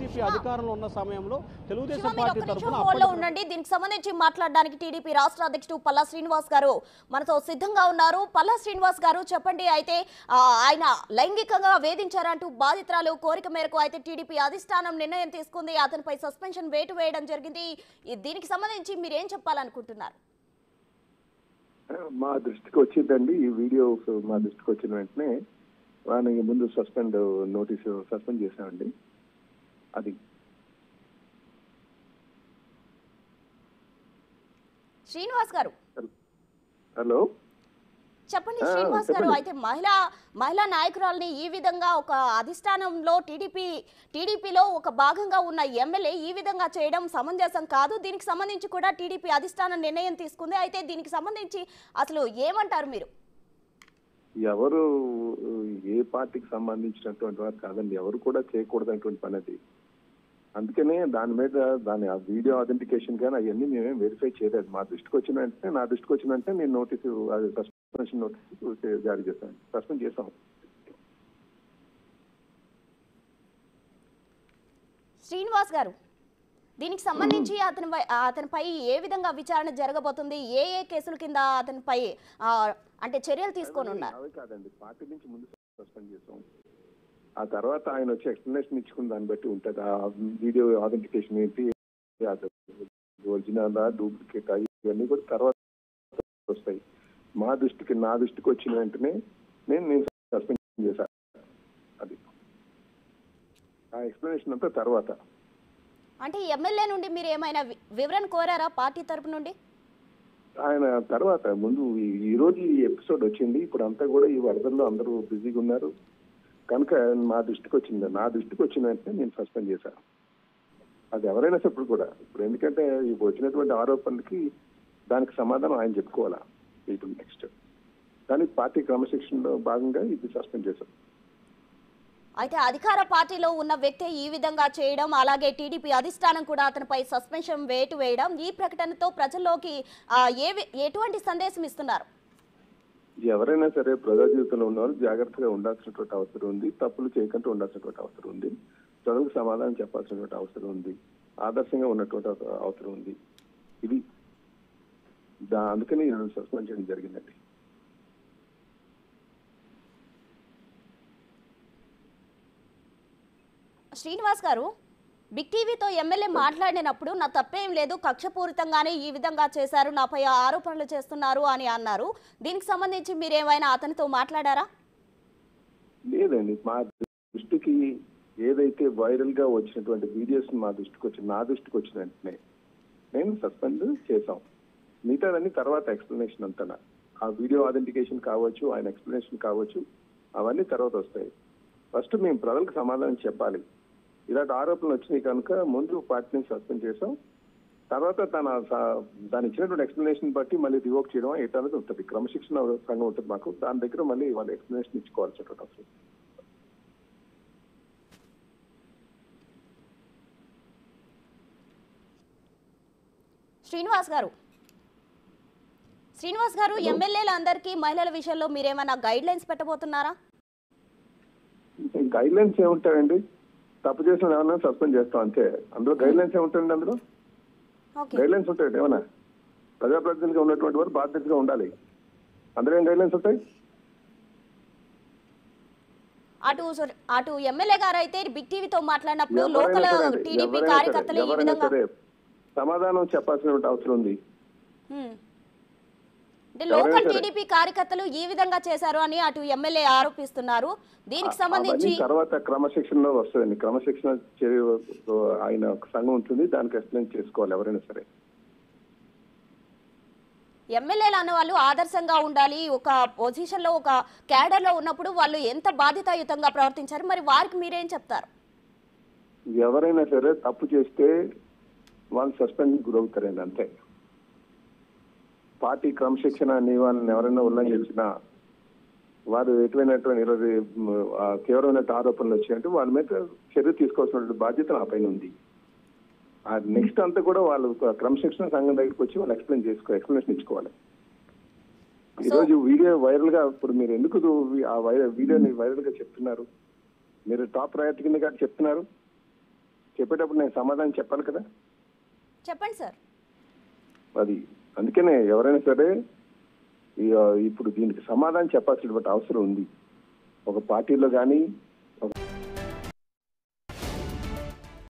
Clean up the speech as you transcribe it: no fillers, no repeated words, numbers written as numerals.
YCP అధికారంలో ఉన్న సమయంలో తెలుగుదేశం మీరు పార్టీ ఒక నిమిషం తరఫున హోల్డ్లో ఉండండి. దీనికి సంబంధించి మాట్లాడడానికి టీడీపీ రాష్ట్ర అధ్యక్షుడు పల్లా శ్రీనివాస్ గారు మనతో సిద్ధంగా ఉన్నారు. పల్లా శ్రీనివాస్ గారు చెప్పండి. అయితే ఆయన లైంగికంగా వేధించారంటూ బాధితురాలు కోరిక మేరకు అయితే టీడీపీ అధిష్టానం నిర్ణయం తీసుకుంది. అతనిపై సస్పెన్షన్ వేటు వేయడం జరిగింది. దీనికి సంబంధించి మీరు ఏం చెప్పాలనుకుంటున్నారు? మా దృష్టికి వచ్చిందండి ఈ వీడియో. మా దృష్టికి వచ్చిన వెంటనే వానికి ముందు సస్పెండ్ చేశామండి. అది శ్రీనివాస్ గారు హలో చెప్పండి. శ్రీనివాస్ గారు, అయితే మహిళా నాయకురాలని ఈ విధంగా ఒక అధిష్టానంలో టీడీపీలో ఒక భాగంగా ఉన్న ఎమ్మెల్యే ఈ విధంగా చేయడం సమంజసం కాదు. దీనికి సంబంధించి కూడా టీడీపీ అధిష్టానం నిర్ణయం తీసుకుంది. అయితే దీనికి సంబంధించి అసలు ఏమంటారు మీరు? ఎవరు ఏ పార్టీకి సంబంధించినటువంటి వారు కాదండి, ఎవరు కూడా చేయకూడదనేటువంటి పని అది. అందుకనే దాని మీద ఆ వీడియో అథెంటికేషన్ కానీ అవన్నీ మేమేం వెరిఫై చేయలేదు. నా దృష్టికి వచ్చిన వెంటనే నేను సస్పెన్షన్ నోటీసు జారీ చేశాను, సస్పెండ్ చేశాం. శ్రీనివాస్ గారు, దీనికి సంబంధించి అతనిపై ఏ విధంగా విచారణ జరగబోతుంది? ఏ కేసుల కింద అతనిపై అంటే చర్యలు తీసుకొని ఉన్నారు? అవి కాదండి, పార్టీ నుంచి ముందు సస్పెండ్ చేసాం. ఆ తర్వాత ఆయన వచ్చి ఎక్స్ప్లెనేషన్ ఇచ్చుకున్న దాన్ని బట్టి ఉంటుంది. ఆ వీడియో ఆథెంటికేషన్ ఏంటి, ఒరిజినల్ డూప్లికేట్ ఇవన్నీ కూడా తర్వాత వస్తాయి. నా దృష్టికి వచ్చిన వెంటనే నేను సస్పెండ్ చేశాను. అది ఆ ఎక్స్ప్లెనేషన్ అంతా తర్వాత. అంటే ఎమ్మెల్యే నుండి మీరు ఏమైనా వివరణ కోరారా పార్టీ తరపు నుండి? ఆయన తర్వాత ముందు ఈ రోజు ఈ ఎపిసోడ్ వచ్చింది. ఇప్పుడు అంతా కూడా ఈ వరదల్లో అందరూ బిజీగా ఉన్నారు కనుక నా దృష్టికి వచ్చిన వెంటనే నేను సస్పెండ్ చేశాను. అది ఎవరైనా ఇప్పుడు కూడా ఎందుకంటే ఇప్పుడు వచ్చినటువంటి ఆరోపణలకి దానికి సమాధానం ఆయన చెప్పుకోవాలా ఇటు నెక్స్ట్. కానీ పార్టీ క్రమశిక్షణలో భాగంగా ఇది సస్పెండ్ చేశాం. అయితే అధికార పార్టీలో ఉన్న వ్యక్తి ఈ విధంగా చేయడం, అలాగే టీడీపీ అధిష్టానం కూడా అతనిపై సస్పెన్షన్ వేటు వేయడం, ఈ ప్రకటనతో ప్రజల్లోకి ఎటువంటి సందేశం ఇస్తున్నారు? ఎవరైనా సరే ప్రజా జీవితంలో ఉన్నవాళ్ళు జాగ్రత్తగా ఉండాల్సినటువంటి అవసరం ఉంది. తప్పులు చేయకుండా ఉండాల్సినటువంటి అవసరం ఉంది. ప్రజలకు సమాధానం చెప్పాల్సినటువంటి అవసరం ఉంది. ఆదర్శంగా ఉన్నటువంటి అవసరం ఉంది. ఇది అందుకని సస్పెండ్ చేయడం జరిగిందండి. శ్రీనివాస్ గారు, బిగ్ టీవీతో ఎమ్మెల్యే మాట్లాడినప్పుడు నా తప్పేం లేదు, కక్షపూరితంగానే ఈ విధంగా చేశారు, నాపై ఆరోపణలు చేస్తున్నారు అని అన్నారు. దీనికి సంబంధించి మీరేమైనా అతనితో మాట్లాడారా? లేదండి, మా దృష్టికి ఏదైతే వైరల్ గా వచ్చినటువంటి వీడియోస్ నా దృష్టికి వచ్చిన వెంటనే నేను సస్పెండ్ చేశాం. మిగతాదన్నీ తర్వాత ఎక్స్ప్లెనేషన్ అంతా. ఆ వీడియో ఆథెంటికేషన్ కావచ్చు, ఆయన ఎక్స్ప్లెనేషన్ కావచ్చు, అవన్నీ తర్వాత వస్తాయి. ఫస్ట్ మేము ప్రజలకు సమాధానం చెప్పాలి. ఇలాంటి ఆరోపణలు వచ్చినాయి కనుక ముందు పార్టీని సస్పెండ్ చేసాం. తర్వాత దాని ఇచ్చినటువంటి ఎక్స్ప్లెనేషన్ బట్టి మళ్ళీ రివోక్ చేయడం ఏంటనేది ఉంటుంది. క్రమశిక్షణ సంఘం ఉంటుంది మాకు, దాని దగ్గర మళ్ళీ వాళ్ళు ఎక్స్ప్లెనేషన్ ఇచ్చుకోవాల్సి అవసరం. శ్రీనివాస్ గారు, ఎమ్మెల్యేలందరికీ మహిళల విషయంలో మీరేమైనా గైడ్ లైన్స్ పెట్టబోతున్నారా? గైడ్ లైన్స్ ఏముంటాయండి, తప్పు చేసిన ఏమన్నా సస్పెండ్ చేస్తాం అంతే. అందులో గైడ్ లైన్స్ ఏముంటాయండి? అందులో గైడ్ లైన్స్ ఉంటాయండి ఏమన్నా? ప్రజాప్రతినిధిగా ఉన్నటువంటి వారు బాధ్యతగా ఉండాలి. అందులో ఏం గైడ్ లైన్స్ ఉంటాయి? అటు ఎమ్మెల్యే గారు అయితే బిగ్ టీవీతో మాట్లాడినప్పుడు లోకల్ టీడీపీ కార్యకర్తలు ఈ విధంగా సమాధానం చెప్పాల్సిన అవసరం ఉంది. అంటే లోకల్ టీడీపీ కార్యకర్తలు ఈ విధంగా చేశారు అని అటు ఎమ్మెల్యే ఆరోపిస్తున్నారు. దీనికి సంబంధించి తర్వాత క్రమశిక్షణలో వస్తుందండి. క్రమశిక్షణ ఆయన సంఘం ఉంటుంది, దానికి ఎక్స్ప్లెయిన్ చేసుకోవాలి ఎవరైనా సరే. ఎమ్మెల్యేలు అన్న వాళ్ళు ఆదర్శంగా ఉండాలి. ఒక పొజిషన్ లో, ఒక క్యాడర్ లో ఉన్నప్పుడు వాళ్ళు ఎంత బాధ్యతాయుతంగా ప్రవర్తించారు, మరి వారికి మీరేం చెప్తారు? ఎవరైనా సరే తప్పు చేస్తే వాళ్ళు సస్పెండ్ గురవుతారండి అంతే. పార్టీ క్రమశిక్షణ నియమాలను ఎవరైనా ఉల్లంఘించినా వారు ఎటువైనటువంటి తీవ్రమైన ఆరోపణలు వచ్చాయంటే వాళ్ళ మీద చర్య తీసుకోవాల్సిన బాధ్యత నా పైన ఉంది. నెక్స్ట్ అంతా కూడా వాళ్ళు క్రమశిక్షణ సంఘం దగ్గరికి వచ్చి వాళ్ళు ఎక్స్ప్లెనేషన్ ఇచ్చుకోవాలి. ఈరోజు వీడియో వైరల్ గా, ఇప్పుడు మీరు ఎందుకు ఆ వీడియోని వైరల్ గా చెప్తున్నారు? మీరు టాప్ ప్రయారిటీ కింద చెప్తున్నారు. చెప్పేటప్పుడు నేను సమాధానం చెప్పాలి కదా. చెప్పండి సార్. అది అందుకనే ఎవరైనా సరే ఇప్పుడు దీనికి సమాధానం చెప్పాల్సినటువంటి అవసరం ఉంది. ఒక పార్టీలో కానీ